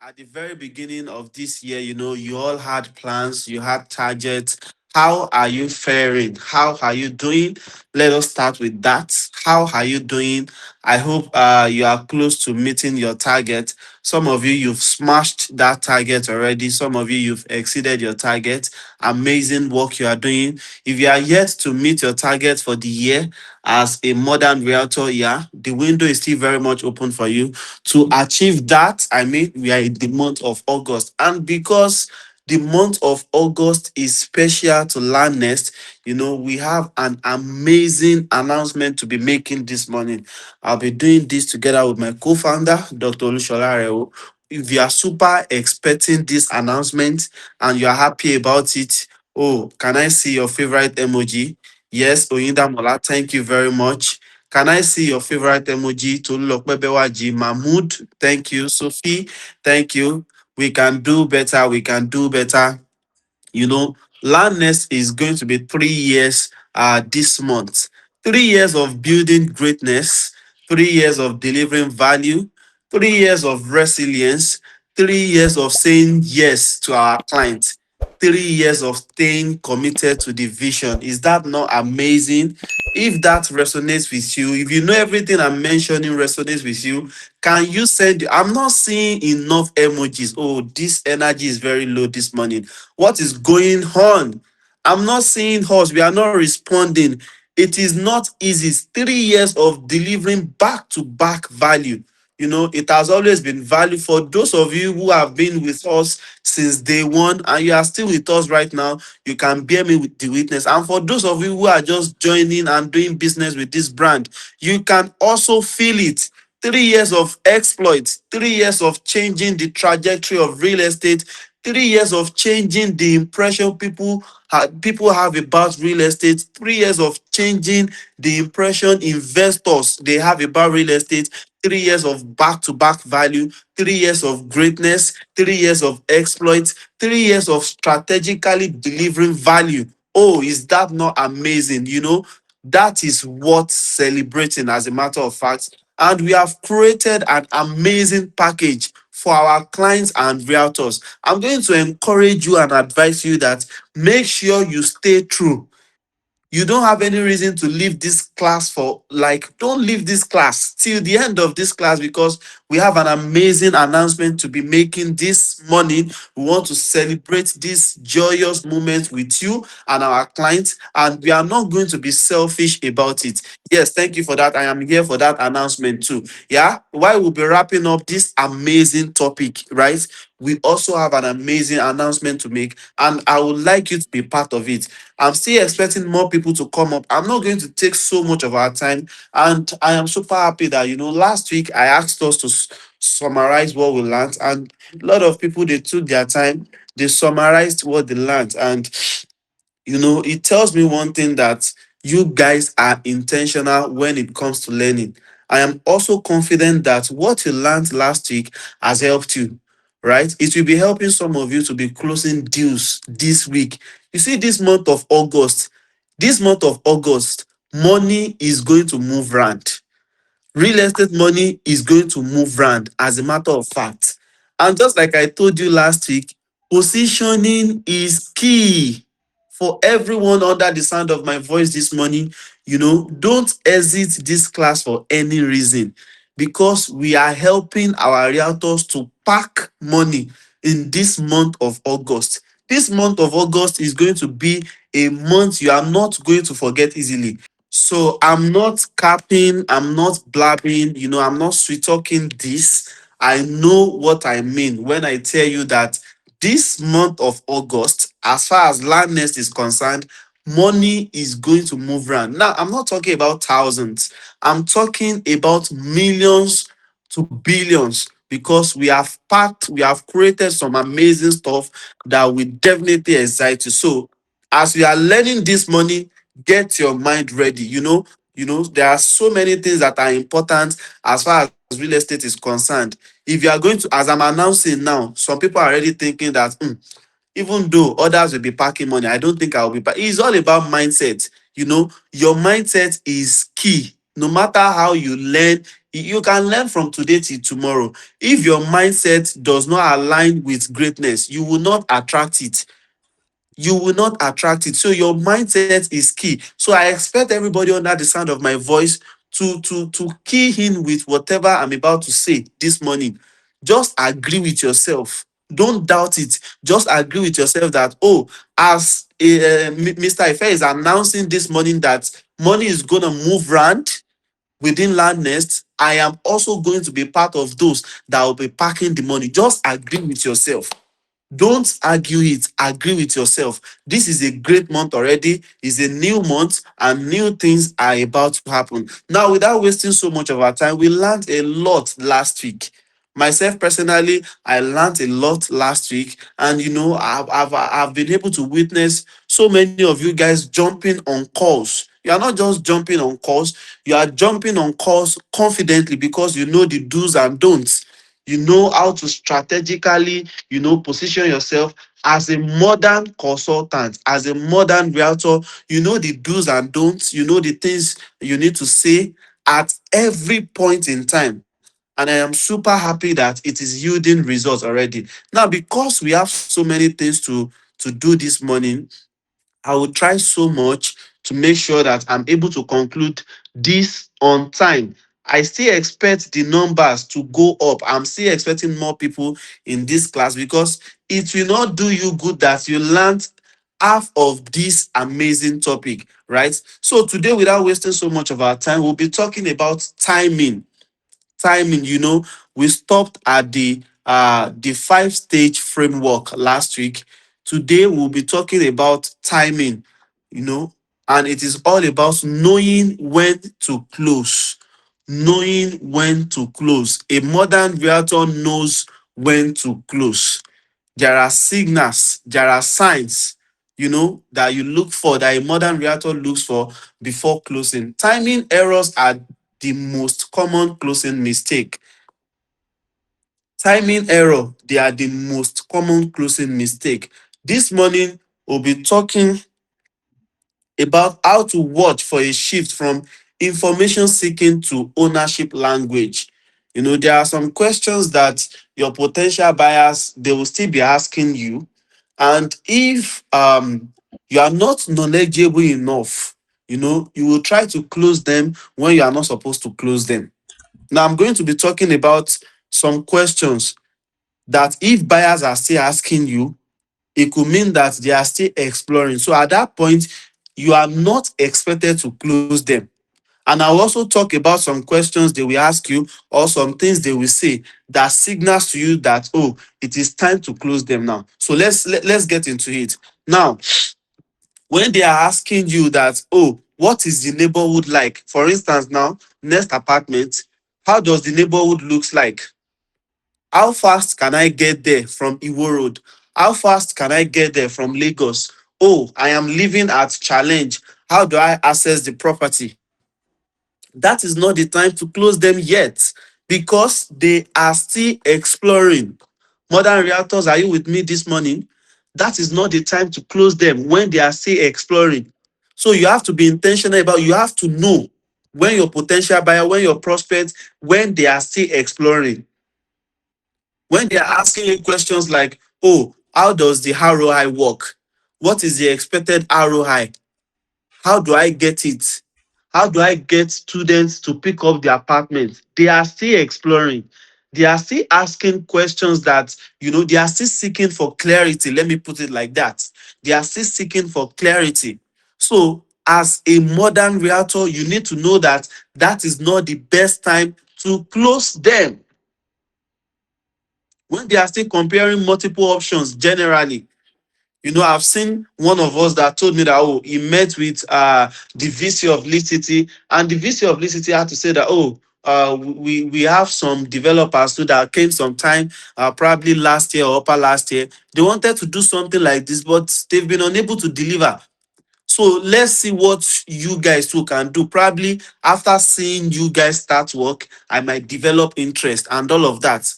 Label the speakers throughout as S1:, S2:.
S1: at the very beginning of this year, you all had plans, you had targets. How are you faring? How are you doing? Let us start with that. How are you doing? I hope you are close to meeting your target. Some of you, you've smashed that target already. Some of you, you've exceeded your target. Amazing work you are doing. If you are yet to meet your target for the year as a modern realtor, yeah, the window is still very much open for you to achieve that. I mean, we are in the month of August, and because the month of August is special to Landnest, we have an amazing announcement to be making this morning. I'll be doing this together with my co-founder, Dr. Olushola Reo. If you are super expecting this announcement and you are happy about it, oh, can I see your favorite emoji? Yes, Oyinda Mola, thank you very much. Can I see your favorite emoji? Tolulokpebewaji Mahmood, thank you. Sophie, thank you. We can do better. We can do better. You know, Landness is going to be 3 years this month. 3 years of building greatness, 3 years of delivering value, 3 years of resilience, 3 years of saying yes to our clients, 3 years of staying committed to the vision. Is that not amazing? If that resonates with you, if you know everything I'm mentioning resonates with you, can you send? I'm not seeing enough emojis. Oh, this energy is very low this morning. What is going on? I'm not seeing us. We are not responding. It is not easy. It's 3 years of delivering back to back value. It has always been value for those of you who have been with us since day one and you are still with us right now. You can bear me with the witness. And for those of you who are just joining and doing business with this brand, you can also feel it. 3 years of exploits, 3 years of changing the trajectory of real estate, 3 years of changing the impression people have about real estate, 3 years of changing the impression investors they have about real estate, 3 years of back-to-back value, 3 years of greatness, 3 years of exploits, 3 years of strategically delivering value. Oh, is that not amazing? That is worth celebrating, as a matter of fact. And we have created an amazing package for our clients and realtors. I'm going to encourage you and advise you that make sure you stay true. You don't have any reason to leave this class don't leave this class till the end of this class, because we have an amazing announcement to be making this morning. We want to celebrate this joyous moment with you and our clients, and we are not going to be selfish about it. Yes, thank you for that. I am here for that announcement too. Yeah, while we'll be wrapping up this amazing topic, right? We also have an amazing announcement to make, and I would like you to be part of it. I'm still expecting more people to come up. I'm not going to take so much of our time. And I am super happy that, last week I asked us to summarize what we learned. And a lot of people, they took their time, they summarized what they learned. And it tells me one thing, that you guys are intentional when it comes to learning. I am also confident that what you learned last week has helped you, right? It will be helping some of you to be closing deals this week. You see, this month of August, money is going to move round. Real estate money is going to move round, as a matter of fact. And just like I told you last week, positioning is key for everyone under the sound of my voice this morning. Don't exit this class for any reason, because we are helping our realtors to pack money in this month of August. This month of August is going to be a month you are not going to forget easily. So I'm not capping, I'm not blabbing, I'm not sweet talking this. I know what I mean when I tell you that this month of August, as far as Landnest is concerned, money is going to move around. Now, I'm not talking about thousands, I'm talking about millions to billions, because we have created some amazing stuff that will definitely excite you. So, as we are learning this money, get your mind ready. There are so many things that are important as far as real estate is concerned. If you are going to, as I'm announcing now, some people are already thinking that even though others will be packing money, I don't think I will be. But it's all about mindset. Your mindset is key. No matter how you learn, you can learn from today till tomorrow. If your mindset does not align with greatness, you will not attract it. You will not attract it. So your mindset is key. So I expect everybody under the sound of my voice to key in with whatever I'm about to say this morning. Just agree with yourself. Don't doubt it. Just agree with yourself that, oh, as Mr. Ife is announcing this morning that money is gonna move round within Land Nest, I am also going to be part of those that will be packing the money. Just agree with yourself. Don't argue it. Agree with yourself. This is a great month already. It's a new month and new things are about to happen. Now, without wasting so much of our time, we learned a lot last week. Myself personally, I learned a lot last week, and I've been able to witness so many of you guys jumping on calls. You are not just jumping on calls, you are jumping on calls confidently because you know the do's and don'ts. You know how to strategically, position yourself as a modern consultant, as a modern realtor. You know the do's and don'ts, you know the things you need to say at every point in time. And I am super happy that it is yielding results already. Now, because we have so many things to do this morning, I will try so much to make sure that I'm able to conclude this on time. I still expect the numbers to go up. I'm still expecting more people in this class because it will not do you good that you learned half of this amazing topic, right? So today, without wasting so much of our time, we'll be talking about timing. We stopped at the 5 stage framework last week. Today we'll be talking about timing, you know and it is all about knowing when to close. Knowing when to close. A modern realtor knows when to close. There are signals, there are signs, that you look for, that a modern realtor looks for before closing. Timing errors are the most common closing mistake. Timing error, they are the most common closing mistake. This morning, we'll be talking about how to watch for a shift from information seeking to ownership language. There are some questions that your potential buyers, they will still be asking you. And if you are not knowledgeable enough, you will try to close them when you are not supposed to close them. Now, I'm going to be talking about some questions that if buyers are still asking you, it could mean that they are still exploring. So at that point, you are not expected to close them. And I'll also talk about some questions they will ask you or some things they will say that signals to you that, oh, it is time to close them now. So let's get into it. Now, when they are asking you that, oh, what is the neighborhood like? For instance, now, next apartment, how does the neighborhood looks like? How fast can I get there from Iwo Road? How fast can I get there from Lagos? Oh, I am living at Challenge. How do I access the property? That is not the time to close them yet because they are still exploring. Modern realtors, are you with me this morning? That is not the time to close them when they are still exploring. So you have to be intentional about, you have to know when your potential buyer, when your prospects, when they are still exploring. When they are asking you questions like, oh, how does the ROI work? What is the expected ROI? How do I get it? How do I get students to pick up the apartment? They are still exploring. They are still asking questions that, they are still seeking for clarity. Let me put it like that. They are still seeking for clarity. So, as a modern realtor, you need to know that that is not the best time to close them. When they are still comparing multiple options generally, I've seen one of us that told me that, oh, he met with the VC of Lee City, and the VC of Lee City had to say that, oh, we have some developers too that came sometime, probably last year or upper last year. They wanted to do something like this, but they've been unable to deliver. So let's see what you guys too can do. Probably after seeing you guys start work, I might develop interest and all of that.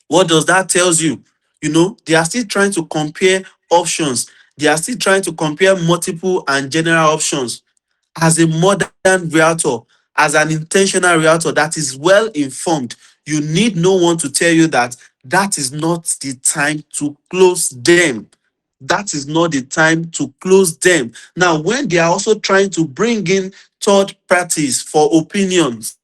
S1: What does that tells you? They are still trying to compare options. They are still trying to compare multiple and general options. As a modern realtor, As an intentional realtor that is well informed, you need no one to tell you that that is not the time to close them. That is not the time to close them. Now, when they are also trying to bring in third parties for opinions,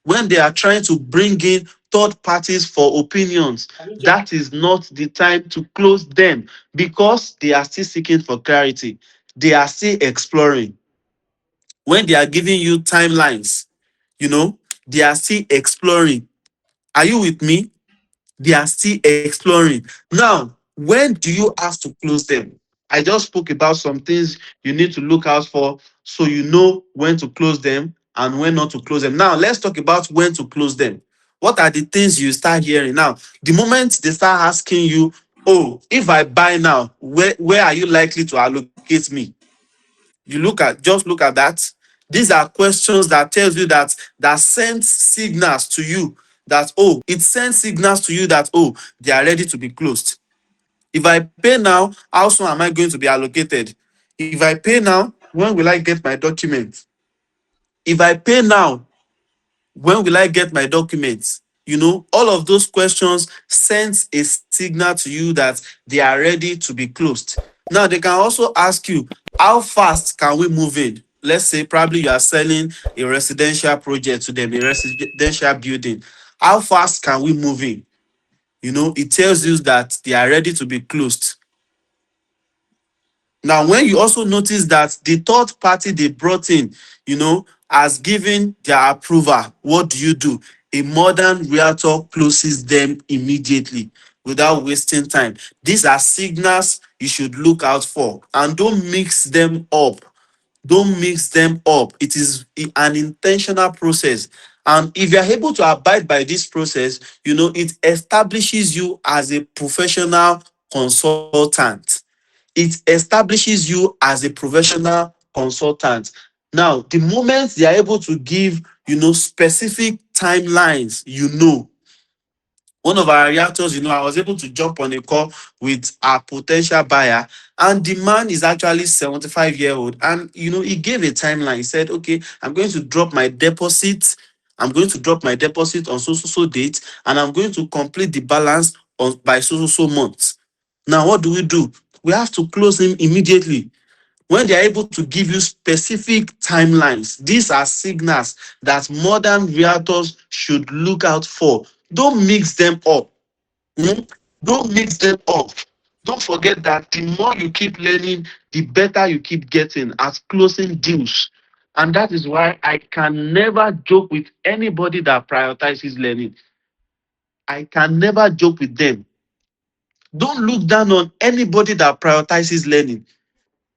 S1: when they are trying to bring in third parties for opinions, that is not the time to close them because they are still seeking for clarity. They are still exploring. When they are giving you timelines, you know, they are still exploring. Are you with me? They are still exploring. Now, when do you have to close them? I just spoke about some things you need to look out for so you know when to close them and when not to close them. Now, let's talk about when to close them. What are the things you start hearing now? The moment they start asking you, oh, if I buy now, where are you likely to allocate me? Just look at that. These are questions that tells you that sends signals to you that, oh, it sends signals to you that, oh, they are ready to be closed. If I pay now, how soon am I going to be allocated? If I pay now, when will I get my document? If I pay now, when will I get my documents? All of those questions sends a signal to you that they are ready to be closed. Now, they can also ask you, how fast can we move in? Let's say probably you are selling a residential project to them, a residential building. How fast can we move in? It tells you that they are ready to be closed. Now, when you also notice that the third party they brought in, has given their approval, what do? A modern realtor closes them immediately without wasting time. These are signals you should look out for and don't mix them up. Don't mix them up. It is an intentional process. And if you are able to abide by this process, it establishes you as a professional consultant. It establishes you as a professional consultant. Now, the moment they are able to give, specific timelines, one of our realtors, I was able to jump on a call with a potential buyer, and the man is actually 75-year-old. And, he gave a timeline. He said, okay, I'm going to drop my deposit. I'm going to drop my deposit on so date, and I'm going to complete the balance by so months. Now, what do? We have to close him immediately. When they are able to give you specific timelines, these are signals that modern realtors should look out for. Don't mix them up. Hmm? Don't mix them up. Don't forget that the more you keep learning, the better you keep getting at closing deals. And that is why I can never joke with anybody that prioritizes learning. I can never joke with them. Don't look down on anybody that prioritizes learning.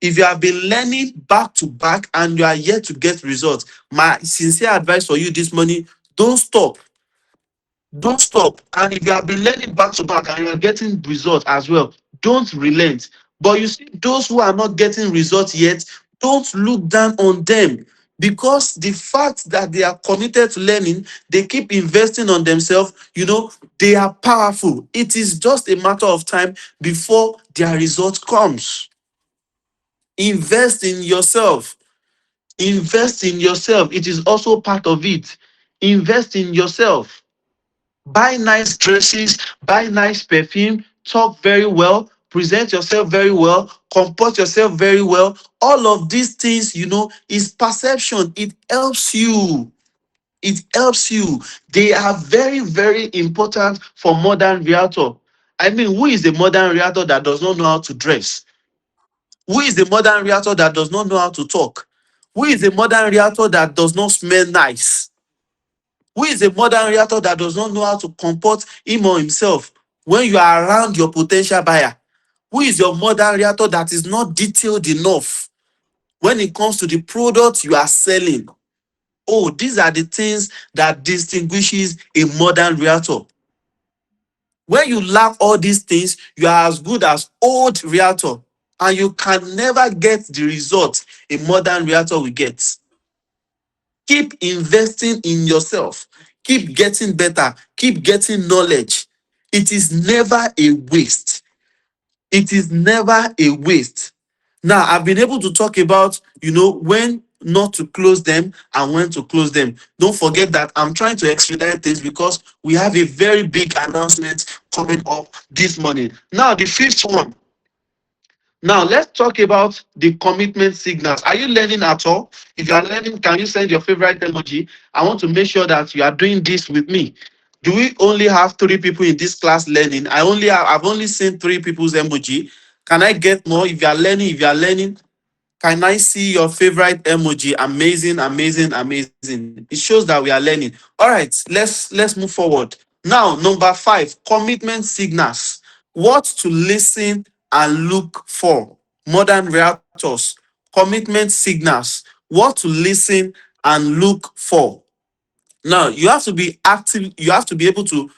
S1: If you have been learning back to back and you are yet to get results, my sincere advice for you this morning, don't stop. Don't stop. And if you have been learning back to back and you are getting results as well, don't relent. But you see, those who are not getting results yet, don't look down on them, because the fact that they are committed to learning, they keep investing on themselves, they are powerful. It is just a matter of time before their result comes. Invest in yourself. Invest in yourself. It is also part of it. Invest in yourself. Buy nice dresses, buy nice perfume, talk very well, present yourself very well, comport yourself very well. All of these things, is perception. It helps you. It helps you. They are very, very important for modern realtor. I mean, who is a modern realtor that does not know how to dress? Who is a modern realtor that does not know how to talk? Who is a modern realtor that does not smell nice? Who is a modern realtor that does not know how to comport him or himself when you are around your potential buyer? Who is your modern realtor that is not detailed enough when it comes to the product you are selling? Oh, these are the things that distinguishes a modern realtor. When you lack all these things, you are as good as old realtor, and you can never get the result a modern realtor will get. Keep investing in yourself. Keep getting better. Keep getting knowledge. It is never a waste. It is never a waste. Now, I've been able to talk about, when not to close them and when to close them. Don't forget that I'm trying to expedite this because we have a very big announcement coming up this morning. Now, the fifth one. Now, let's talk about the commitment signals. Are you learning at all? If you are learning, can you send your favorite emoji? I want to make sure that you are doing this with me. Do we only have three people in this class learning? I've only seen three people's emoji. Can I get more? If you are learning, can I see your favorite emoji? Amazing, amazing, amazing. It shows that we are learning. All right, let's move forward. Now, number 5, commitment signals. What to listen and look for. Modern realtors, commitment signals. What to listen and look for. Now, you have to be active, you have to be able to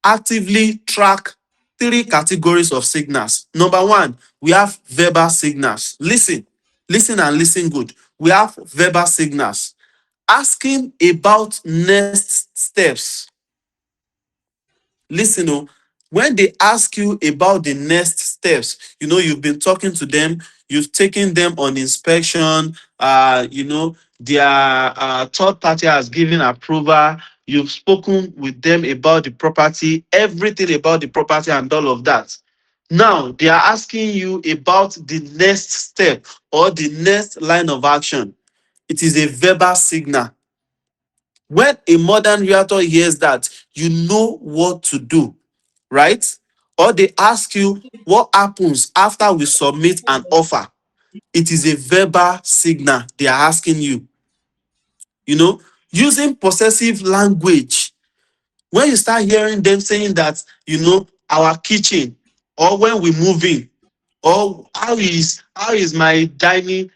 S1: actively track three categories of signals. Number 1, we have verbal signals. Listen and listen good. We have verbal signals. Asking about next steps. Listen, oh, when they ask you about the next steps, you've been talking to them, you've taken them on inspection, their third party has given approval, you've spoken with them about the property, everything about the property and all of that. Now, they are asking you about the next step or the next line of action. It is a verbal signal. When a modern realtor hears that, you know what to do, right? Or they ask you what happens after we submit an offer. It is a verbal signal they are asking you. Using possessive language. When you start hearing them saying that, our kitchen, or when we move in, or how is my dining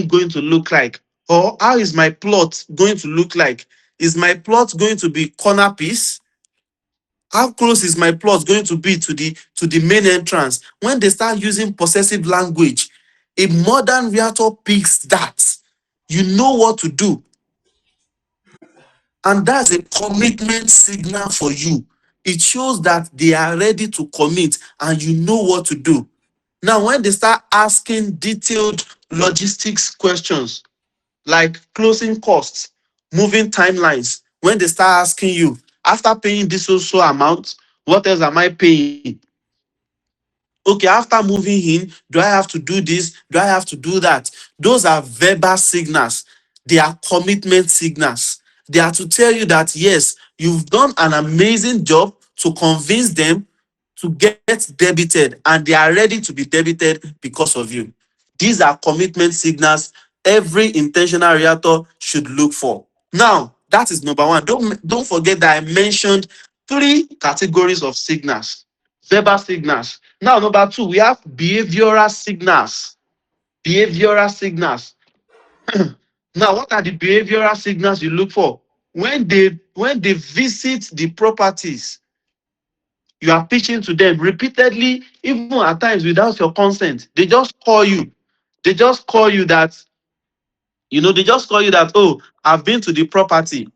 S1: going to look like, or how is my plot going to look like? Is my plot going to be corner piece? How close is my plot going to be to the main entrance? When they start using possessive language, a modern realtor picks that. You know what to do. And that's a commitment signal for you. It shows that they are ready to commit and you know what to do. Now, when they start asking detailed logistics questions like closing costs, moving timelines, when they start asking you, after paying this so amount, what else am I paying? Okay, after moving in, do I have to do this? Do I have to do that? Those are verbal signals. They are commitment signals. They are to tell you that, yes, you've done an amazing job to convince them to get debited and they are ready to be debited because of you. These are commitment signals every intentional realtor should look for. Now, that is number 1. Don't forget that I mentioned 3 categories of signals. Verbal signals. Now, number 2, we have behavioral signals. Behavioral signals. Now, what are the behavioral signals you look for? When they visit the properties, you are pitching to them repeatedly, even at times without your consent. They just call you. They just call you that, oh, I've been to the property.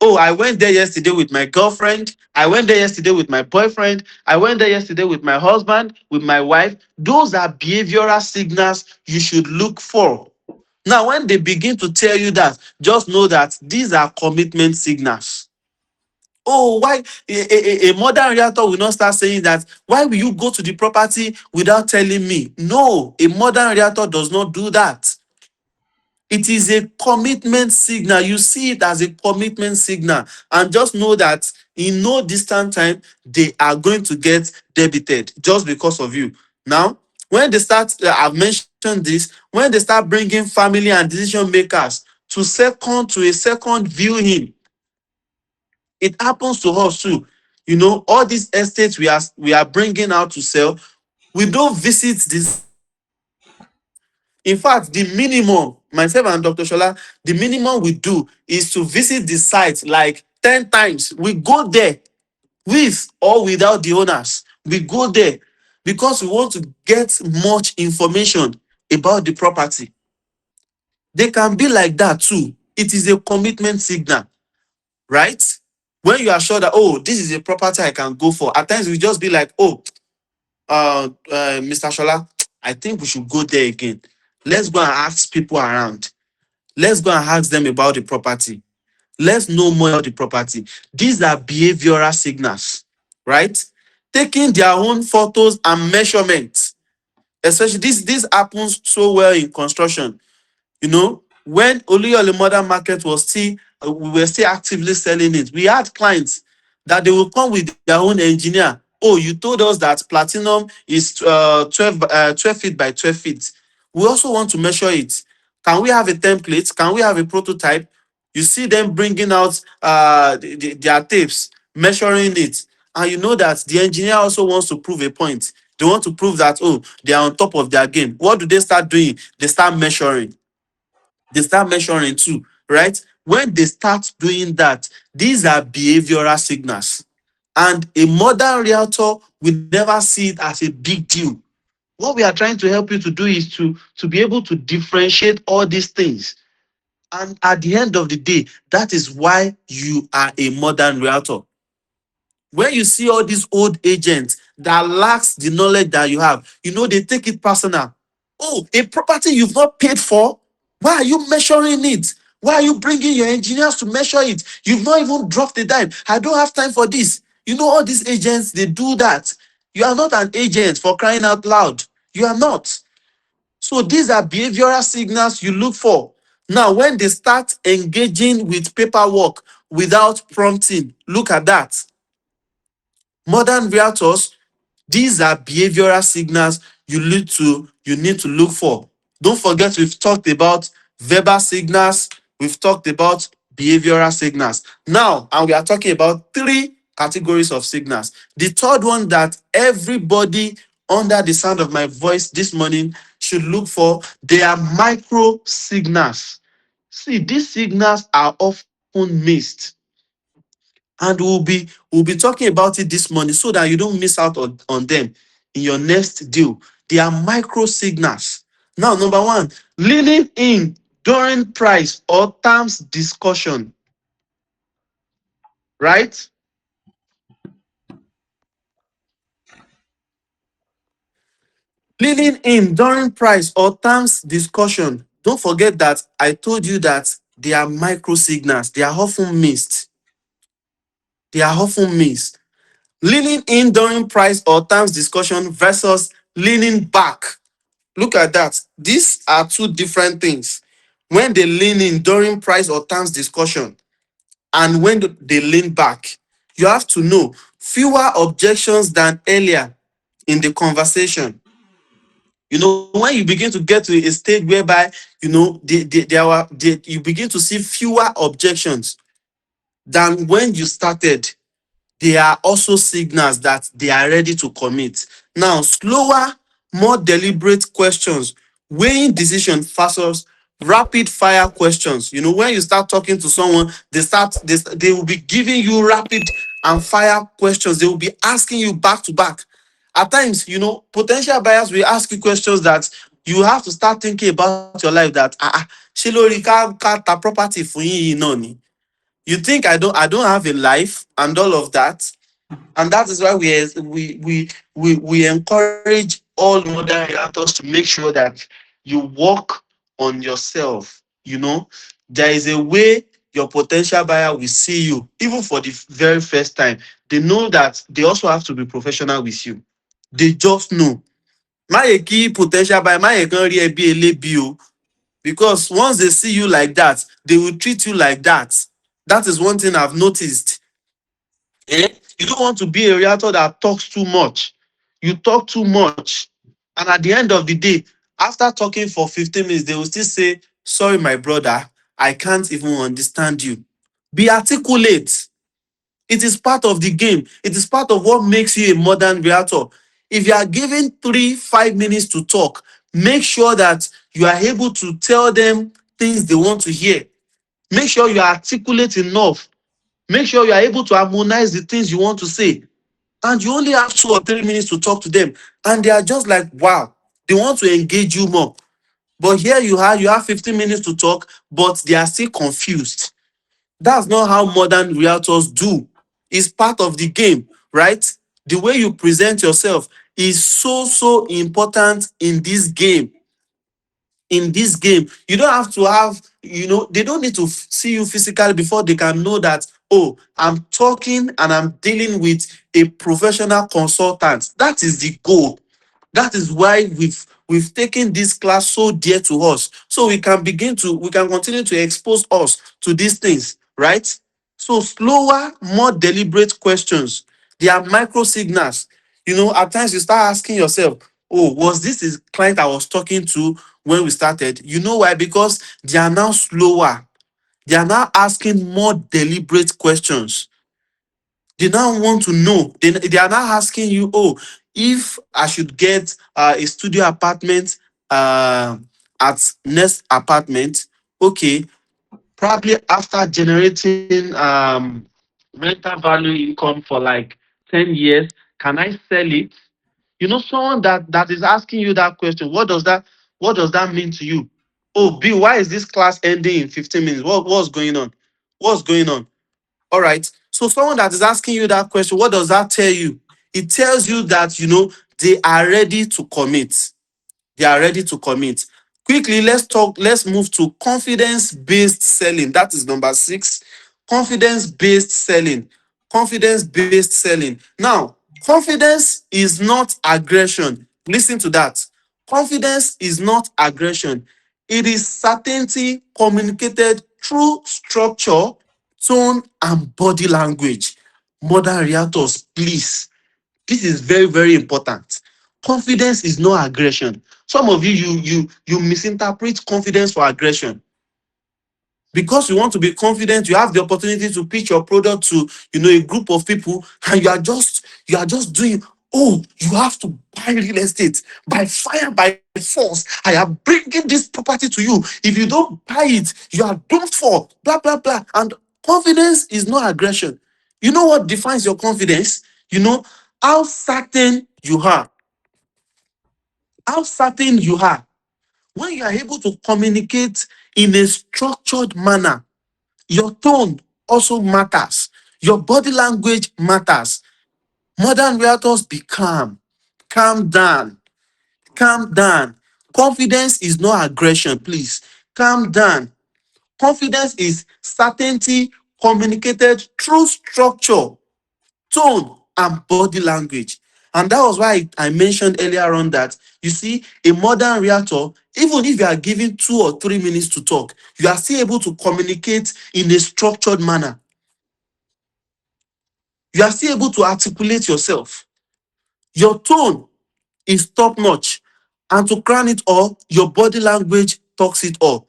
S1: Oh, I went there yesterday with my girlfriend. I went there yesterday with my boyfriend. I went there yesterday with my husband, with my wife. Those are behavioral signals you should look for. Now, when they begin to tell you that, just know that these are commitment signals. Oh, why a modern realtor will not start saying that, why will you go to the property without telling me? No, a modern realtor does not do that. It is a commitment signal. You see it as a commitment signal. And just know that in no distant time, they are going to get debited just because of you. Now, when they start, I've mentioned this, when they start bringing family and decision makers to a second viewing, it happens to us too. All these estates we are bringing out to sell, we don't visit the site. In fact, the minimum, myself and Dr. Shola, the minimum we do is to visit the site like 10 times. We go there with or without the owners. We go there because we want to get much information about the property. They can be like that too. It is a commitment signal, right? When you are sure that, oh, this is a property I can go for. At times we just be like, oh, Mr. Shola, I think we should go there again. Let's go and ask people around. Let's go and ask them about the property. Let's know more about the property. These are behavioral signals, right? Taking their own photos and measurements. Especially this happens so well in construction. When Oluyole Modern Market was still, we were still actively selling it. We had clients that they will come with their own engineer. Oh, you told us that platinum is 12 feet by 12 feet. We also want to measure it. Can we have a template? Can we have a prototype? You see them bringing out their tapes, measuring it. And you know that the engineer also wants to prove a point. They want to prove that, oh, they are on top of their game. What do they start doing? They start measuring. They start measuring too, right? When they start doing that, these are behavioral signals. And a modern realtor will never see it as a big deal. What we are trying to help you to do is to be able to differentiate all these things. And at the end of the day, that is why you are a modern realtor. When you see all these old agents that lacks the knowledge that you have, they take it personal. Oh, a property you've not paid for? Why are you measuring it? Why are you bringing your engineers to measure it? You've not even dropped a dime. I don't have time for this. All these agents, they do that. You are not an agent, for crying out loud. You are not. So these are behavioral signals you look for. Now, when they start engaging with paperwork without prompting, look at that. Modern realtors, these are behavioral signals you need to look for. Don't forget, we've talked about verbal signals, we've talked about behavioral signals. Now, and we are talking about three categories of signals. The third one that everybody under the sound of my voice this morning should look for, they are micro signals. See, these signals are often missed, and we'll be talking about it this morning so that you don't miss out on them in your next deal. They are micro signals. Now, number one, leaning in during price or terms discussion, right? Leaning in during price or terms discussion. Don't forget that I told you that they are micro signals. They are often missed. They are often missed. Leaning in during price or terms discussion versus leaning back. Look at that. These are two different things. When they lean in during price or terms discussion and when they lean back, you have to know fewer objections than earlier in the conversation. When you begin to get to a stage whereby, you begin to see fewer objections than when you started, they are also signals that they are ready to commit. Now, slower, more deliberate questions, weighing decision versus rapid fire questions. When you start talking to someone, they will be giving you rapid and fire questions. They will be asking you back to back. At times, potential buyers will ask you questions that you have to start thinking about your life that ṣé lórí ká ta property fún yín yìí náà ni. You think I don't have a life and all of that? And that is why we encourage all modern realtors to make sure that you work on yourself. There is a way your potential buyer will see you, even for the very first time. They know that they also have to be professional with you. They just know. Má yẹ kí potential buyer, má yẹ kán rí ẹ bí elébi o. Because once they see you like that, they will treat you like that. That is one thing I've noticed. You don't want to be a realtor that talks too much. You talk too much. And at the end of the day, after talking for 15 minutes, they will still say, sorry, my brother, I can't even understand you. Be articulate. It is part of the game. It is part of what makes you a modern realtor. If you are given 3-5 minutes to talk, make sure that you are able to tell them things they want to hear. Make sure you are articulate enough. Make sure you are able to harmonize the things you want to say. And you only have 2 or 3 minutes to talk to them. And they are just like, wow, they want to engage you more. But here you have 15 minutes to talk, but they are still confused. That's not how modern realtors do. It's part of the game, right? The way you present yourself is so important in this game. In this game, you don't have to have they don't need to see you physically before they can know that, oh, I'm talking and I'm dealing with a professional consultant. That is the goal. That is why we've taken this class so dear to us, so we can continue to expose us to these things, right? So slower, more deliberate questions. They are micro signals. At times you start asking yourself, oh, was this a client I was talking to when we started? You know why? Because they are now slower. They are now asking more deliberate questions. They now want to know. They are now asking you, oh, if I should get a studio apartment at next apartment, okay, probably after generating rental value income for like 10 years, can I sell it? Someone that is asking you that question, what does that mean to you? Oh, B, why is this class ending in 15 minutes? What's going on? What's going on? All right. So someone that is asking you that question, what does that tell you? It tells you that they are ready to commit. They are ready to commit. Quickly, let's move to confidence-based selling. That is number 6. Confidence-based selling. Confidence-based selling. Now, confidence is not aggression. Listen to that. Confidence is not aggression. It is certainty communicated through structure, tone, and body language. Modern realtors, please. This is very, very important. Confidence is no aggression. Some of you misinterpret confidence for aggression. Because you want to be confident, you have the opportunity to pitch your product to a group of people, and you are just doing. Oh, you have to buy real estate by fire, by force. I am bringing this property to you. If you don't buy it, you are doomed for blah blah blah. And confidence is no aggression. You know what defines your confidence? You know how certain you are. How certain you are. When you are able to communicate in a structured manner, your tone also matters. Your body language matters. Modern realtors, be calm. Calm down. Calm down. Confidence is no aggression, please. Calm down. Confidence is certainty communicated through structure, tone, and body language. And that was why I mentioned earlier on that, you see, a modern realtor, even if you are given 2 or 3 minutes to talk, you are still able to communicate in a structured manner. You are still able to articulate yourself. Your tone is top notch. And to crown it all, your body language talks it all.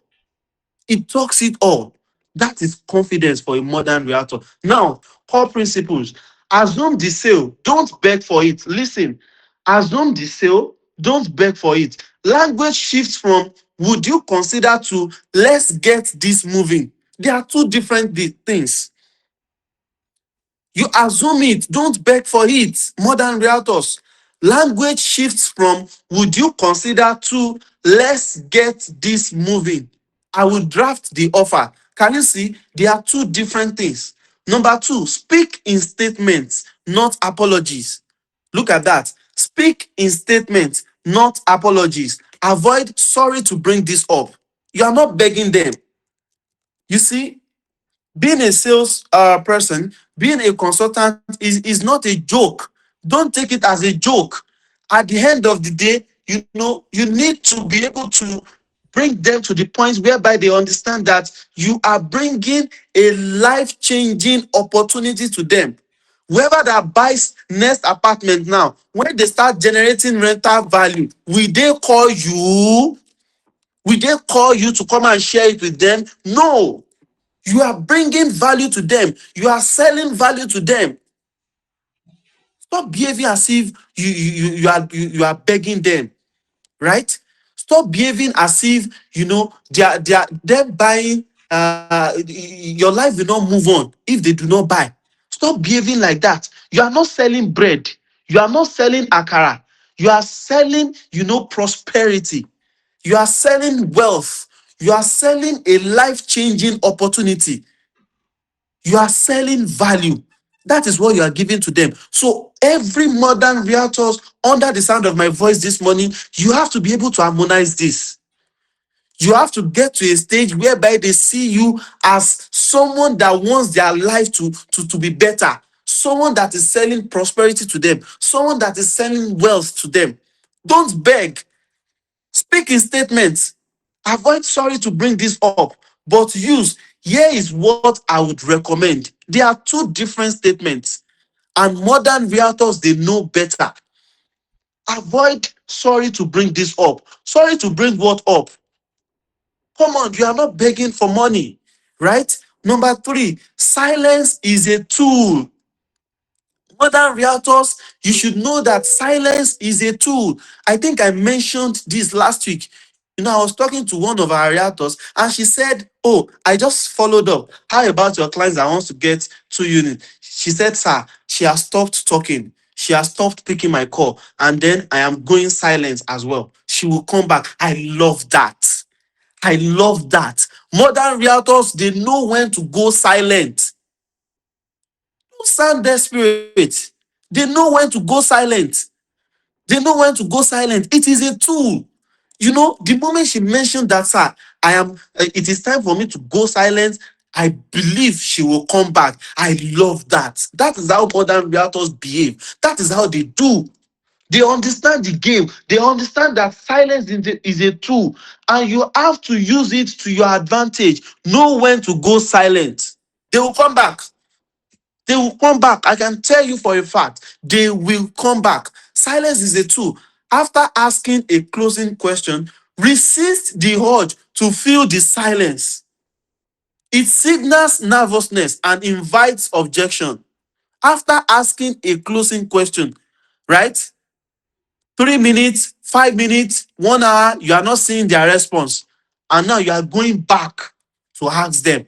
S1: It talks it all. That is confidence for a modern realtor. Now, core principles. Assume the sale. Don't beg for it. Listen. Assume the sale. Don't beg for it. Language shifts from would you consider to let's get this moving. They are two different things. You assume it, don't beg for it. Modern realtors. Language shifts from would you consider to let's get this moving. I will draft the offer. Can you see? They are two different things. Number 2, speak in statements, not apologies. Look at that. Speak in statements, not apologies. Avoid sorry to bring this up. You are not begging them. You see, being a sales person, being a consultant is not a joke. Don't take it as a joke. At the end of the day, you need to be able to bring them to the point whereby they understand that you are bringing a life-changing opportunity to them. Whoever that buys next apartment now, when they start generating rental value, will they call you? Will they call you to come and share it with them? No. You are bringing value to them. You are selling value to them. Stop behaving as if you are begging them, right? Stop behaving as if they're buying. Your life will not move on if they do not buy. Stop behaving like that. You are not selling bread. You are not selling akara. You are selling, prosperity. You are selling wealth. You are selling a life-changing opportunity. You are selling value. That is what you are giving to them. So every modern realtors under the sound of my voice this morning, you have to be able to harmonize this. You have to get to a stage whereby they see you as someone that wants their life to be better, someone that is selling prosperity to them, someone that is selling wealth to them. Don't beg. Speak in statements. Avoid sorry to bring this up, but use here is what I would recommend. There are two different statements, and modern realtors they know better. Avoid sorry to bring this up. Sorry to bring what up? Come on, you are not begging for money, right? Number three, silence is a tool. Modern realtors, you should know that silence is a tool. I think I mentioned this last week. I was talking to one of our realtors and she said, "Oh, I just followed up. How about your clients that wants to get 2 units?" She said, "Sir, she has stopped talking. She has stopped picking my call. And then I am going silent as well. She will come back." I love that. I love that. Modern realtors, they know when to go silent. Don't sound desperate. They know when to go silent. They know when to go silent. It is a tool. The moment she mentioned that, "Sir, it is time for me to go silent," I believe she will come back. I love that. That is how modern realtors behave. That is how they do. They understand the game. They understand that silence is a tool, and you have to use it to your advantage. Know when to go silent. They will come back. They will come back. I can tell you for a fact, they will come back. Silence is a tool. After asking a closing question, resist the urge to fill the silence. It signals nervousness and invites objection. After asking a closing question, right? 3 minutes, 5 minutes, 1 hour, you are not seeing their response. And now you are going back to ask them.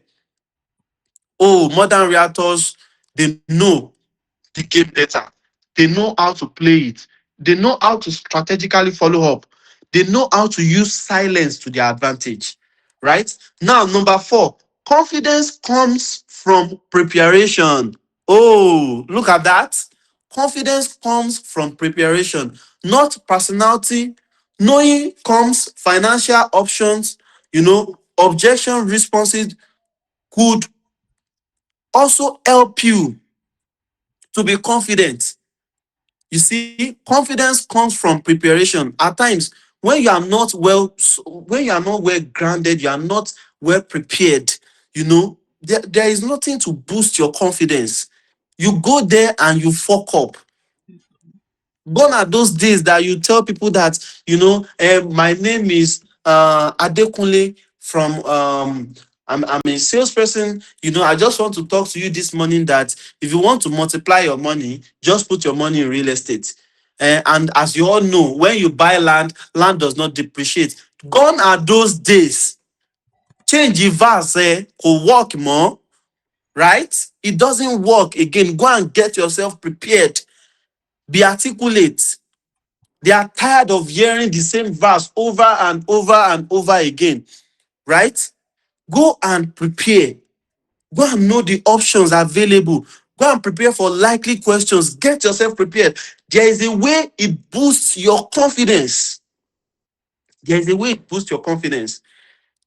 S1: Oh, modern realtors, they know the game better. They know how to play it. They know how to strategically follow up. They know how to use silence to their advantage. Right? Now, number four, confidence comes from preparation. Oh, look at that. Confidence comes from preparation, not personality. Knowing comes financial options, objection responses could also help you to be confident. You see, confidence comes from preparation. At times, when you are not well grounded, you are not well prepared, there is nothing to boost your confidence. You go there and you fuck up. Gone are those days that you tell people that, my name is Adekunle from I'm a salesperson. I just want to talk to you this morning that if you want to multiply your money, just put your money in real estate. And as you all know, when you buy land, land does not depreciate. Gone are those days. Change the verse, could work more, right? It doesn't work again. Go and get yourself prepared. Be articulate. They are tired of hearing the same verse over and over and over again, right? Go and prepare. Go and know the options available. Go and prepare for likely questions. Get yourself prepared. There is a way it boosts your confidence. There is a way it boosts your confidence.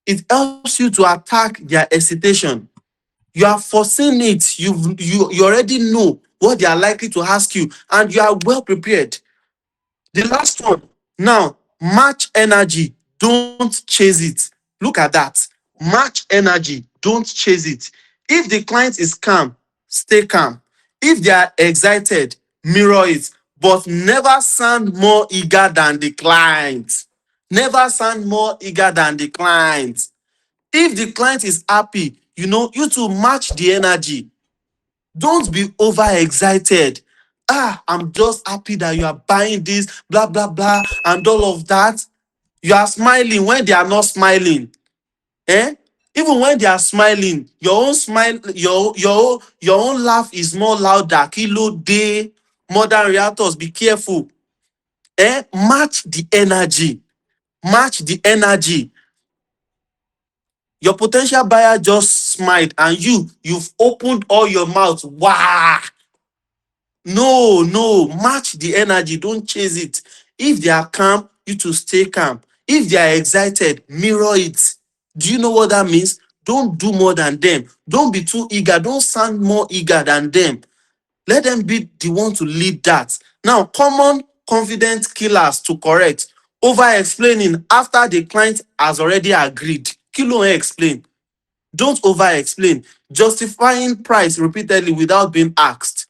S1: It helps you to attack their hesitation. You are foreseeing it. You already know what they are likely to ask you, and you are well prepared. The last one. Now, match energy. Don't chase it. Look at that. Match energy. Don't chase it. If the client is calm, stay calm. If they are excited, mirror it. But never sound more eager than the client. Never sound more eager than the client. If the client is happy, you to match the energy. Don't be overexcited. I'm just happy that you are buying this, blah, blah, blah, and all of that. You are smiling when they are not smiling. Eh? Even when they are smiling, your own smile, your own laugh is more louder. Kilo day, modern realtors, be careful. Match the energy. Match the energy. Your potential buyer just smiled and you've opened all your mouth. Wow. No, match the energy. Don't chase it. If they are calm, you to stay calm. If they are excited, mirror it. Do you know what that means? Don't do more than them. Don't be too eager. Don't sound more eager than them. Let them be the one to lead that. Now, common confident killers to correct. Over explaining after the client has already agreed. Kilo explain. Don't over explain. Justifying price repeatedly without being asked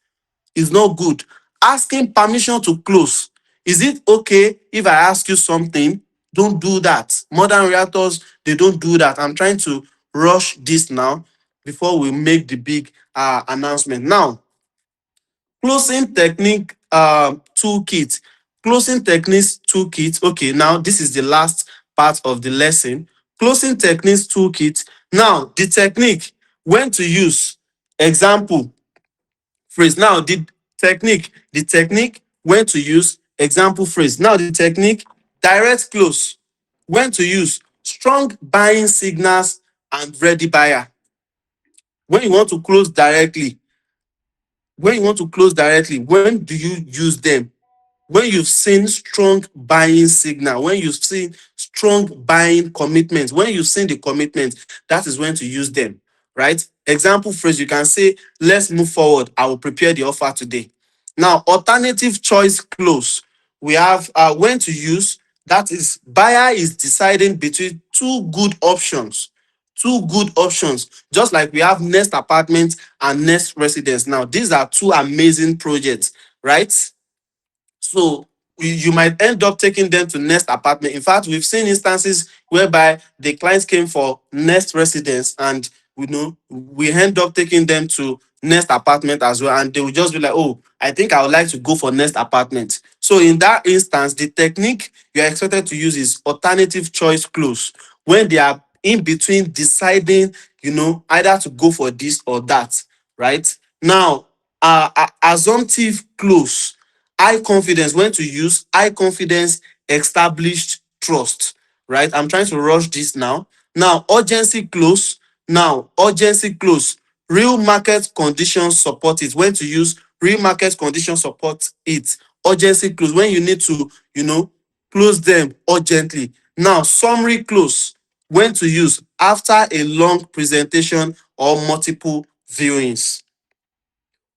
S1: is not good. Asking permission to close. Is it okay if I ask you something? Don't do that. Modern realtors, they don't do that. I'm trying to rush this now before we make the big announcement. Now, closing technique toolkit. Closing techniques toolkit. Okay, now this is the last part of the lesson. Closing techniques toolkit. Now, the technique, when to use. Example, phrase. Now, the technique, when to use. Example phrase. Now, the technique, direct close. When to use. Strong buying signals and ready buyer. When you want to close directly, when do you use them? When you've seen strong buying signal, when you've seen strong buying commitments, when you've seen the commitment, that is when to use them, right? Example phrase, you can say, let's move forward. I will prepare the offer today. Now, alternative choice close. We have when to use, that is, buyer is deciding between two good options. Two good options. Just like we have Nest Apartment and Nest Residence. Now, these are two amazing projects, right? So you might end up taking them to Nest Apartment. In fact, we've seen instances whereby the clients came for Nest Residence, and we end up taking them to Nest Apartment as well, and they will just be like, oh, I think I would like to go for Nest Apartment. So in that instance, the technique you're expected to use is alternative choice close, when they are in between deciding, either to go for this or that, right? Now, assumptive close. High confidence, when to use. High confidence, established trust, right? I'm trying to rush this now. Now, urgency close. Now, urgency close. Real market conditions support it. When to use. Real market conditions support it. Urgency close, when you need to, close them urgently. Now, summary close. When to use. After a long presentation or multiple viewings.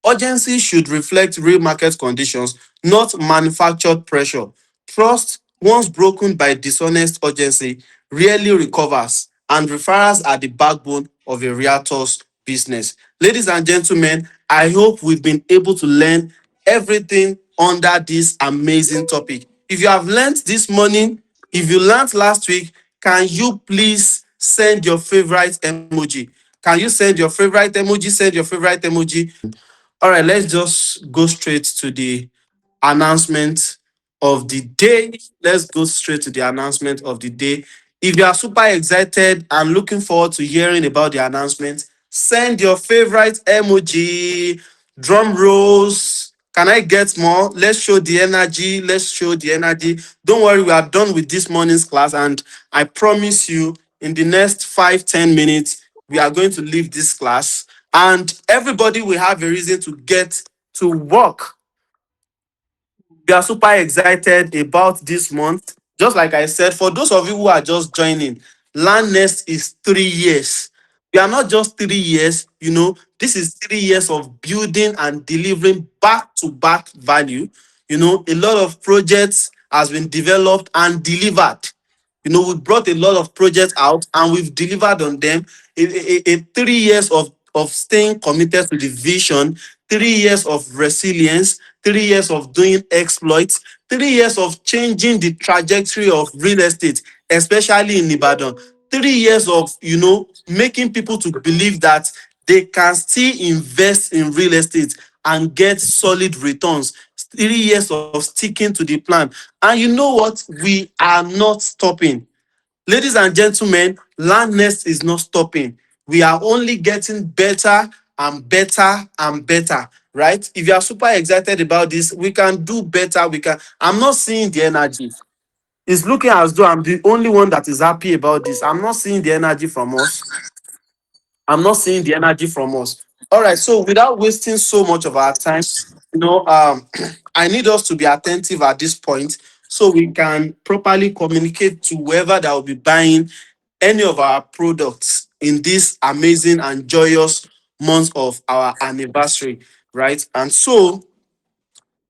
S1: Urgency should reflect real market conditions, not manufactured pressure. Trust, once broken by dishonest urgency, rarely recovers, and referrals are the backbone of a realtor's business. Ladies and gentlemen, I hope we've been able to learn everything under this amazing topic. If you have learned this morning, if you learned last week, can you please send your favorite emoji? Can you send your favorite emoji? Send your favorite emoji. All right, let's just go straight to the announcement of the day. Let's go straight to the announcement of the day. If you are super excited and looking forward to hearing about the announcement, send your favorite emoji. Drum rolls. Can I get more? Let's show the energy. Let's show the energy. Don't worry, we are done with this morning's class, and I promise you, in the next 5-10 minutes, we are going to leave this class, and everybody will have a reason to get to work. We are super excited about this month. Just like I said, for those of you who are just joining, Land Nest is 3 years. We are not just 3 years, this is 3 years of building and delivering back to back value. A lot of projects has been developed and delivered. We brought a lot of projects out and we've delivered on them. A 3 years of staying committed to the vision, 3 years of resilience, 3 years of doing exploits, 3 years of changing the trajectory of real estate, especially in Ibadan. 3 years of, making people to believe that they can still invest in real estate and get solid returns. 3 years of sticking to the plan. And you know what? We are not stopping. Ladies and gentlemen, Land Nest is not stopping. We are only getting better and better and better, right? If you are super excited about this, we can do better. I'm not seeing the energy. It's looking as though I'm the only one that is happy about this. I'm not seeing the energy from us. I'm not seeing the energy from us. All right, so without wasting so much of our time, I need us to be attentive at this point. so we can properly communicate to whoever that will be buying any of our products in this amazing and joyous month of our anniversary, right? And so,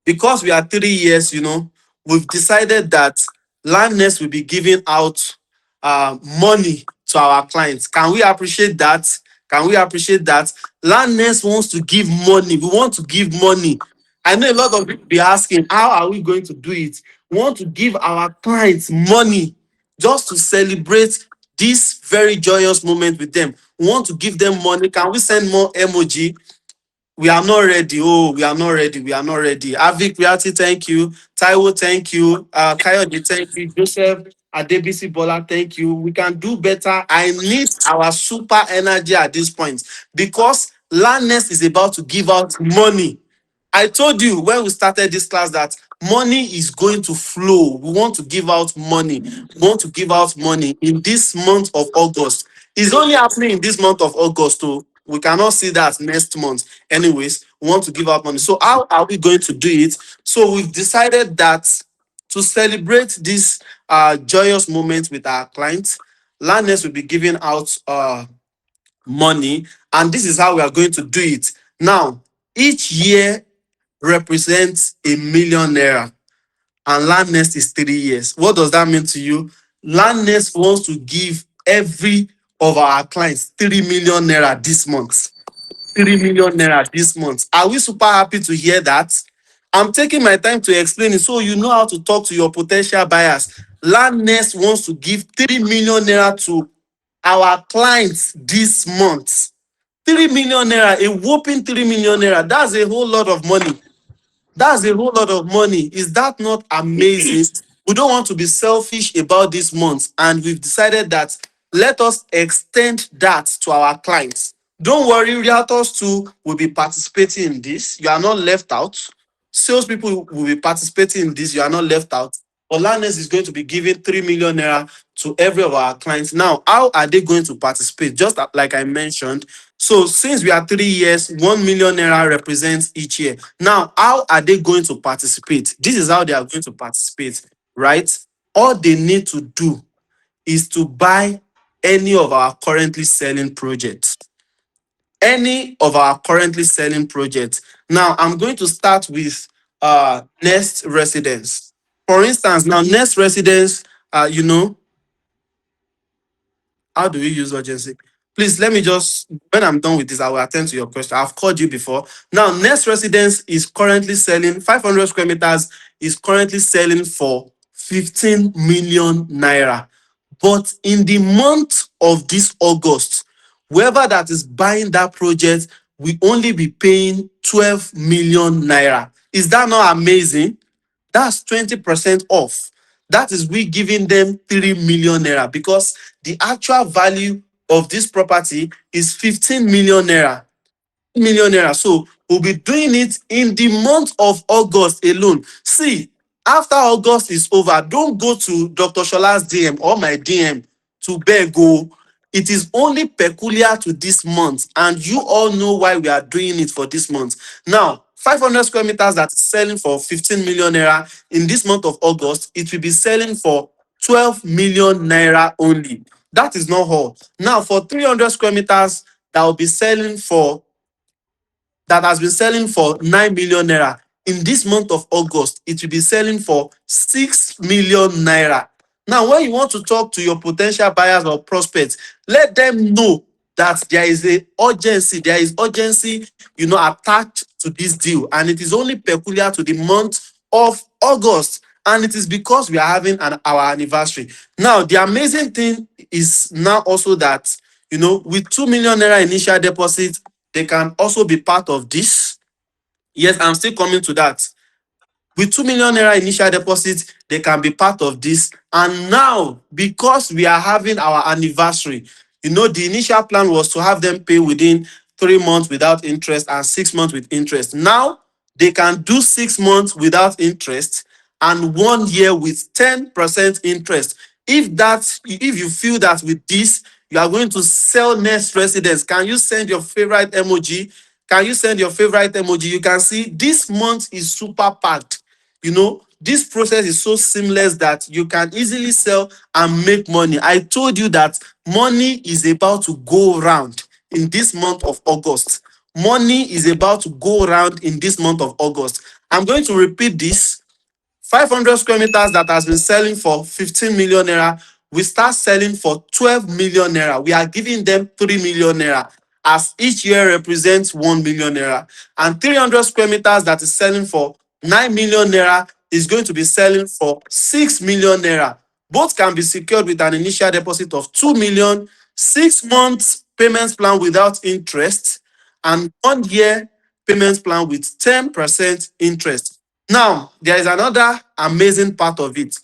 S1: because we are 3 years, we've decided that Landness will be giving out money to our clients. Can we appreciate that? Can we appreciate that? Landness wants to give money. We want to give money. I know a lot of people be asking, how are we going to do it? We want to give our clients money just to celebrate this very joyous moment with them. We want to give them money. Can we send more emoji? We are not ready. Oh, we are not ready. We are not ready. Avik Reality, thank you. Taiwo, thank you. Kayode, thank you. Joseph Adebisi Bola, thank you. We can do better. I need our super energy at this point because Landness is about to give out money. I told you when we started this class that money is going to flow. We want to give out money. We want to give out money in this month of August. It's only happening in this month of August, so we cannot see that next month. Anyways, we want to give out money. So how are we going to do it? So we've decided that to celebrate this joyous moment with our clients, Landness will be giving out money, and this is how we are going to do it. Now, each year represents a 1 million naira, and Landness is 3 years. What does that mean to you? Landness wants to give every of our clients 3 million naira this month. 3 million naira this month. Are we super happy to hear that? I'm taking my time to explain it so you know how to talk to your potential buyers. Landness wants to give 3 million naira to our clients this month. 3 million naira, a whopping 3 million naira. That's a whole lot of money. That's a whole lot of money. Is that not amazing? We don't want to be selfish about this month, and we've decided that let us extend that to our clients. Don't worry, realtors too will be participating in this. You are not left out. Salespeople will be participating in this. You are not left out. Olanes is going to be giving 3 million naira to every of our clients. Now, how are they going to participate? Just like I mentioned, so since we are 3 years, 1 million naira represents each year. Now, how are they going to participate? This is how they are going to participate, right? All they need to do is to buy any of our currently selling projects. Any of our currently selling projects. Now, I'm going to start with Nest Residence. For instance, now Nest Residence, how do we use urgency? Please let me just, when I'm done with this, I will attend to your question. I've called you before. Now, Next Residence is currently selling 500 square meters, is currently selling for 15 million naira. But in the month of this August, whoever that is buying that project will only be paying 12 million naira. Is that not amazing? That's 20% off. That is we giving them 3 million naira because the actual value of this property is 15 million naira. Millionaire. So we'll be doing it in the month of August alone. See, after August is over, don't go to Dr. Shola's DM or my DM to beg. Go. It is only peculiar to this month, and you all know why we are doing it for this month. Now, 500 square meters that is selling for 15 million naira in this month of August, it will be selling for 12 million naira only. That is not all. Now, for 300 square meters, that will be selling for that has been selling for 9 million naira. In this month of August, it will be selling for 6 million naira. Now, when you want to talk to your potential buyers or prospects, let them know that there is urgency, attached to this deal, and it is only peculiar to the month of August, and it is because we are having our anniversary. Now, the amazing thing is now also that with 2 million naira initial deposit, they can also be part of this. Yes, I'm still coming to that. With 2 million naira initial deposit, they can be part of this. And now, because we are having our anniversary, the initial plan was to have them pay within 3 months without interest and 6 months with interest. Now, they can do 6 months without interest and 1 year with 10% interest. If you feel that with this, you are going to sell Next Residence, can you send your favorite emoji? Can you send your favorite emoji? You can see this month is super packed. This process is so seamless that you can easily sell and make money. I told you that money is about to go round in this month of August. Money is about to go round in this month of August. I'm going to repeat this. 500 square meters that has been selling for 15 million naira, we start selling for 12 million naira. We are giving them 3 million naira, as each year represents 1 million naira. And 300 square meters that is selling for 9 million naira is going to be selling for 6 million naira. Both can be secured with an initial deposit of 2 million, 6 months payment plan without interest, and 1 year payment plan with 10% interest. Now, there is another amazing part of it.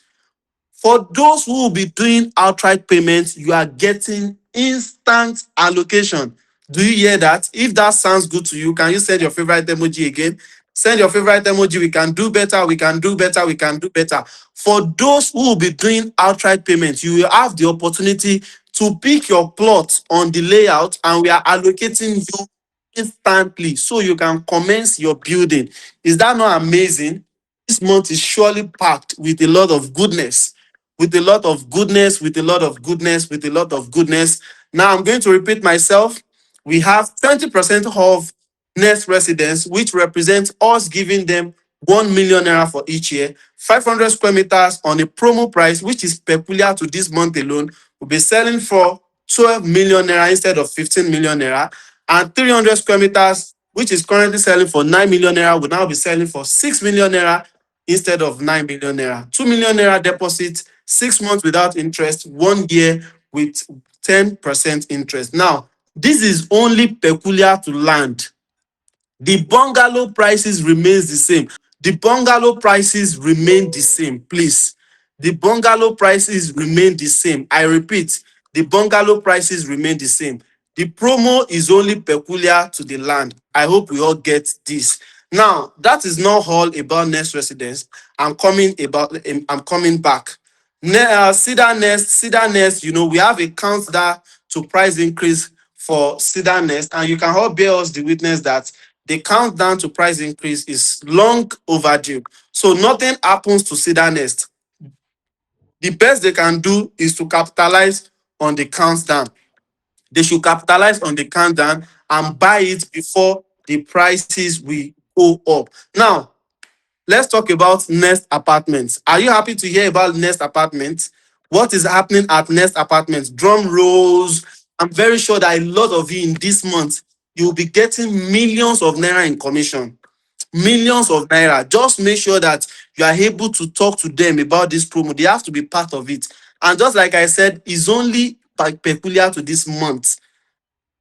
S1: For those who will be doing outright payments, you are getting instant allocation. Do you hear that? If that sounds good to you, can you send your favorite emoji again? Send your favorite emoji. We can do better. We can do better. We can do better. For those who will be doing outright payments, you will have the opportunity to pick your plot on the layout, and we are allocating you instantly so you can commence your building. Is that not amazing? This month is surely packed with a lot of goodness, with a lot of goodness, with a lot of goodness, with a lot of goodness. Now I'm going to repeat myself. We have 20% off next residents, which represents us giving them 1 million naira for each year. 500 square meters on a promo price, which is peculiar to this month alone, will be selling for 12 million naira instead of 15 million naira. And 300 square meters, which is currently selling for 9 million naira, will now be selling for 6 million naira instead of 9 million naira. 2 million naira deposit, 6 months without interest, 1 year with 10% interest. Now, this is only peculiar to land. The bungalow prices remains the same. The bungalow prices remain the same, please. The bungalow prices remain the same. I repeat, the bungalow prices remain the same. The promo is only peculiar to the land. I hope we all get this. Now, that is not all about next residence. I'm coming back. Cedar Nest, we have a countdown to price increase for Cedar Nest, and you can all bear us the witness that the countdown to price increase is long overdue. So nothing happens to Cedar Nest. The best they can do is to capitalize on the countdown. They should capitalize on the countdown and buy it before the prices will go up. Now, let's talk about Nest Apartments. Are you happy to hear about Nest Apartments? What is happening at Nest Apartments? Drum rolls. I'm very sure that a lot of you in this month, you'll be getting millions of naira in commission. Millions of naira. Just make sure that you are able to talk to them about this promo. They have to be part of it. And just like I said, it's only peculiar to this month.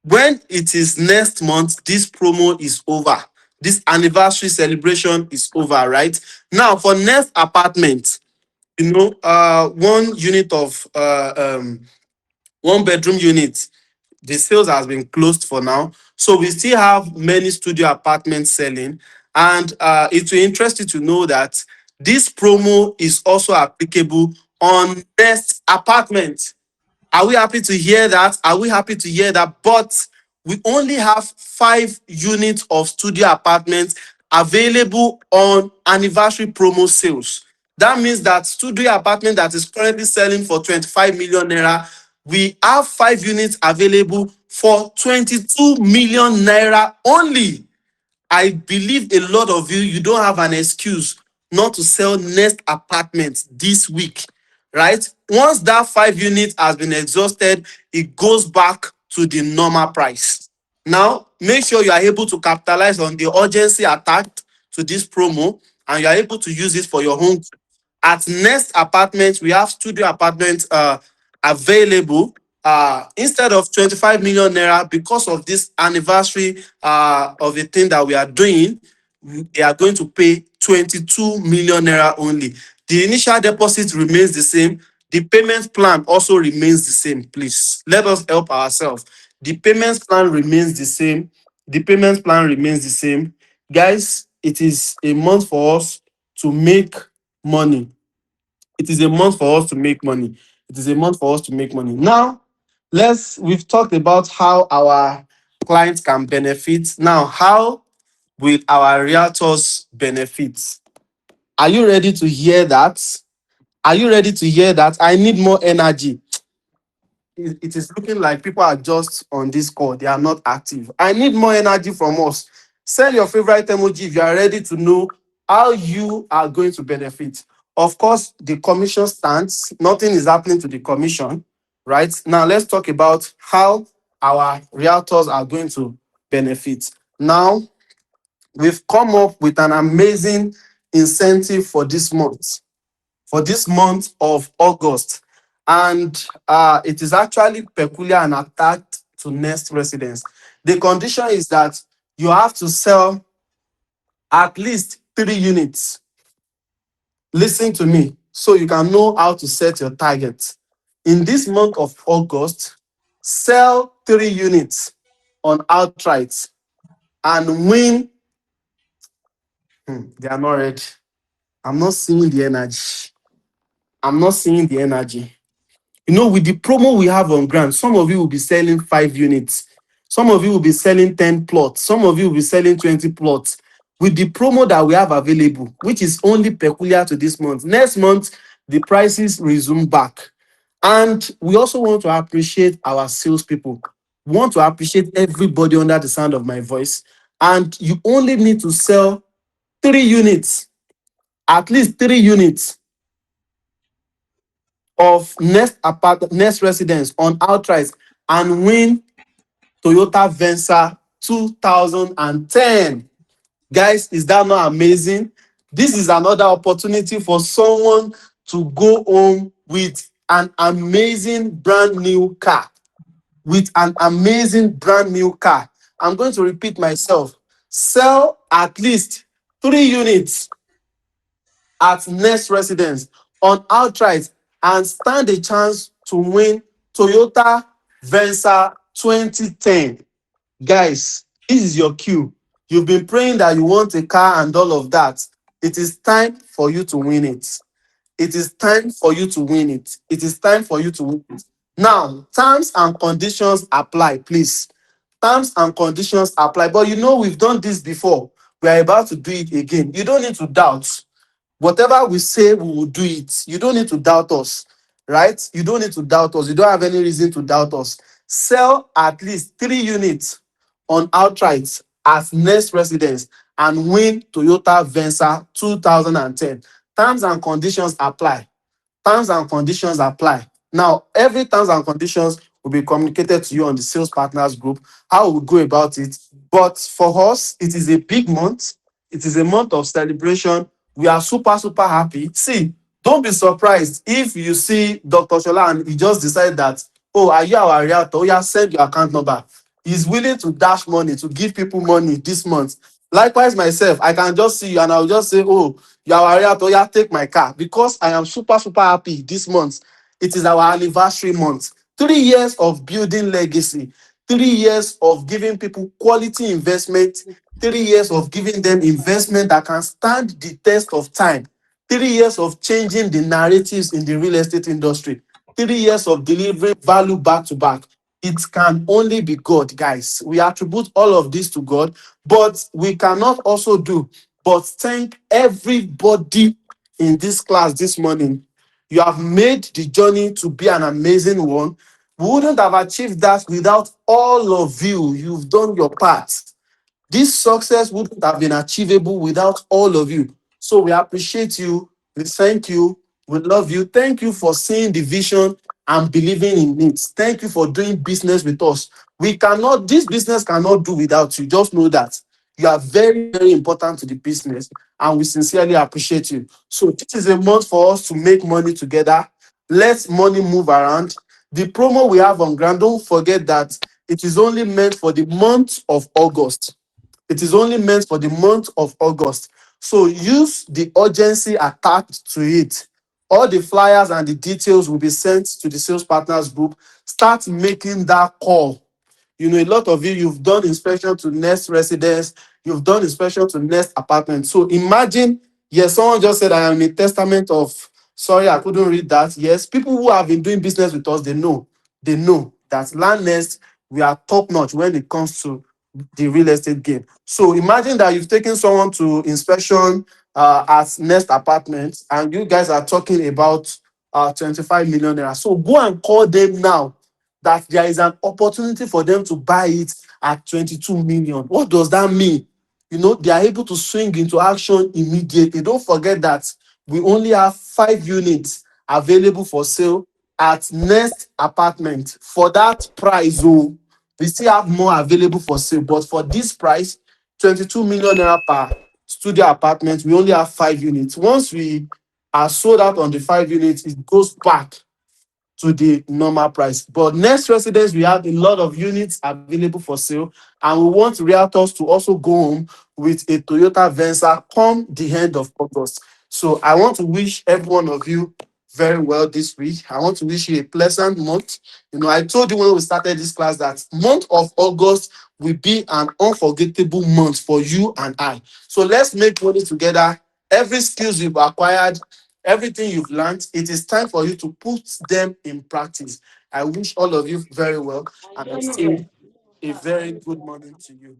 S1: When it is next month, this promo is over. This anniversary celebration is over, right? Now, for Nest Apartment, 1 unit of 1 bedroom unit, the sales has been closed for now. So we still have many studio apartments selling. And it will interest you to know that this promo is also applicable on Nest Apartment. Are we happy to hear that? Are we happy to hear that? But we only have 5 units of studio apartments available on anniversary promo sales. That means that studio apartment that is currently selling for 25 million naira, we have 5 units available for 22 million naira only. I believe a lot of you don't have an excuse not to sell Nest Apartments this week, right? Once that 5 units has been exhausted, it goes back to the normal price. Now, make sure you are able to capitalize on the urgency attached to this promo, and you are able to use it for your home. At Nest Apartments, we have studio apartments available instead of 25 million naira. Because of this anniversary of the thing that we are doing, they are going to pay 22 million naira only. The initial deposit remains the same. The payment plan also remains the same. Please let us help ourselves. The payment plan remains the same. The payment plan remains the same. Guys, it is a month for us to make money. It is a month for us to make money. It is a month for us to make money. Now, we've talked about how our clients can benefit. Now, how will our realtors benefit? Are you ready to hear that? Are you ready to hear that? I need more energy. It is looking like people are just on this call. They are not active. I need more energy from us. Send your favorite emoji if you are ready to know how you are going to benefit. Of course, the commission stands. Nothing is happening to the commission, right? Now, let's talk about how our realtors are going to benefit. Now, we've come up with an amazing incentive for this month of August. And it is actually peculiar and attached to Nest residents. The condition is that you have to sell at least 3 units. Listen to me so you can know how to set your target. In this month of August, sell 3 units on outright and win. They are not ready. I'm not seeing the energy. I'm not seeing the energy. With the promo we have on ground, some of you will be selling 5 units. Some of you will be selling 10 plots. Some of you will be selling 20 plots. With the promo that we have available, which is only peculiar to this month. Next month, the prices resume back. And we also want to appreciate our salespeople. We want to appreciate everybody under the sound of my voice. And you only need to sell 3 units, at least 3 units of Nest residence on outright and win Toyota Venza 2010. Guys, is that not amazing? This is another opportunity for someone to go home with an amazing brand new car. With an amazing brand new car. I'm going to repeat myself. Sell at least 3 units at Nest residence on outright and stand a chance to win Toyota Venza 2010. Guys, this is your cue. You've been praying that you want a car and all of that. It is time for you to win it. It is time for you to win it. It is time for you to win it. Now, terms and conditions apply, please. Terms and conditions apply. But we've done this before. We are about to do it again. You don't need to doubt. Whatever we say, we will do it. You don't need to doubt us, right? You don't need to doubt us. You don't have any reason to doubt us. Sell at least 3 units on outright as Nest residence and win Toyota Venza 2010. Terms and conditions apply. Terms and conditions apply. Now, every terms and conditions will be communicated to you on the sales partners group, how we go about it. But for us, it is a big month. It is a month of celebration. We are super, super happy. See, don't be surprised if you see Dr. Shola and he just decide that, oh, are you our realtor? Oh, yeah, send your account number. He's willing to dash money, to give people money this month. Likewise, myself, I can just see you and I'll just say, oh, you are our realtor, yeah, take my car. Because I am super, super happy this month. It is our anniversary month. 3 years of building legacy. 3 years of giving people quality investment. 3 years of giving them investment that can stand the test of time. 3 years of changing the narratives in the real estate industry. 3 years of delivering value back to back. It can only be God, guys. We attribute all of this to God, but we cannot also do but thank everybody in this class this morning. You have made the journey to be an amazing one. We wouldn't have achieved that without all of you. You've done your part. This success wouldn't have been achievable without all of you. So we appreciate you. We thank you. We love you. Thank you for seeing the vision and believing in it. Thank you for doing business with us. This business cannot do without you. Just know that you are very, very important to the business and we sincerely appreciate you. So this is a month for us to make money together. Let money move around. The promo we have on ground, don't forget that it is only meant for the month of August. It is only meant for the month of August. So use the urgency attached to it. All the flyers and the details will be sent to the sales partners group. Start making that call. A lot of you've done inspection to Nest residence, you've done inspection to Nest apartment. So imagine, yes, someone just said, I am a testament of, sorry, I couldn't read that. Yes, people who have been doing business with us, they know that Land Nest, we are top notch when it comes to
S2: the real estate game. So imagine that you've taken someone to inspection at Nest Apartments, and you guys are talking about 25 million naira. So go and call them now that there is an opportunity for them to buy it at 22 million. What does that mean? They are able to swing into action immediately. Don't forget that we only have 5 units available for sale at Nest Apartment. For that price, oh, we still have more available for sale. But for this price, 22 million naira per studio apartment, we only have 5 units. Once we are sold out on the 5 units, it goes back to the normal price. But next residence, we have a lot of units available for sale, and we want realtors to also go home with a Toyota Venza come the end of August. So I want to wish every one of you very well this week. I want to wish you a pleasant month. I told you when we started this class that month of August will be an unforgettable month for you and I. So let's make money together. Every skills you've acquired, everything you've learned, it is time for you to put them in practice. I wish all of you very well, and I say a very good morning to you.